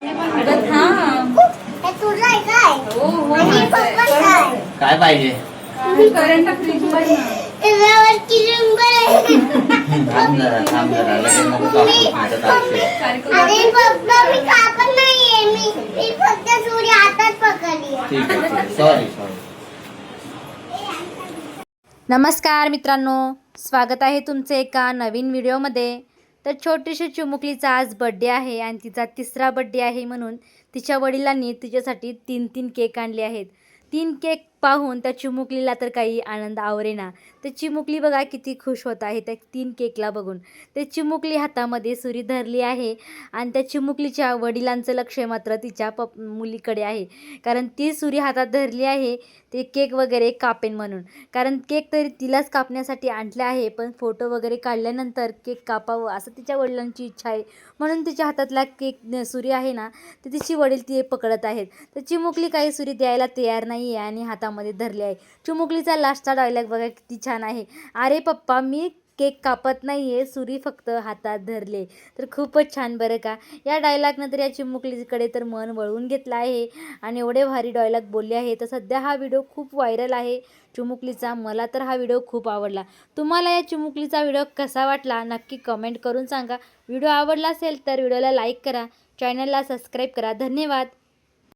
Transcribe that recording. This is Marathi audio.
काय पाहिजे? थांब जरा लगेच नको कापू, नाहीतर कापशील. ठीक आहे, सॉरी. नमस्कार मित्रांनो, स्वागत आहे तुमचे एका नवीन व्हिडिओमध्ये. तर छोटीशी चिमुकलीचा आज बड्डे आहे आणि तिचा तिसरा बड्डे आहे म्हणून तिच्या वडिलांनी तिच्यासाठी 3 केक आणले आहेत. 3 केक पाहून त्या चिमुकलीला तर काही आनंद आवरेना. तर चिमुकली बघा किती खुश होत आहे त्या 3 केकला बघून. ते चिमुकली हातामध्ये सुरी धरली आहे आणि त्या चिमुकलीच्या वडिलांचं लक्ष मात्र तिच्या मुलीकडे आहे, कारण ती सुरी हातात धरली आहे ते केक वगैरे कापेन म्हणून. कारण केक तरी तिलाच कापण्यासाठी आणले आहे, पण फोटो वगैरे काढल्यानंतर केक कापावं असं तिच्या वडिलांची इच्छा आहे, म्हणून तिच्या हातातला केक सुरी आहे ना तर तिची वडील ती पकडत आहेत. तर चिमुकली काही सुरी द्यायला तयार नाही आहे आणि हातामध्ये धरली आहे. चिमुकलीचा लास्टचा डायलॉग बघा किती छान आहे, अरे पप्पा मी केक कापत नाही आहे, सुरी फक्त हातात धरले. तर खूपच छान बरं का. या डायलॉगनं तर या चिमुकलीकडे तर मन वळवून घेतलं आहे आणि एवढे भारी डायलॉग बोलले आहे. तर सध्या हा व्हिडिओ खूप व्हायरल आहे चिमुकलीचा. मला तर हा व्हिडिओ खूप आवडला. तुम्हाला या चिमुकलीचा व्हिडिओ कसा वाटला नक्की कमेंट करून सांगा. व्हिडिओ आवडला असेल तर व्हिडिओला लाईक करा, चॅनलला सबस्क्राईब करा. धन्यवाद.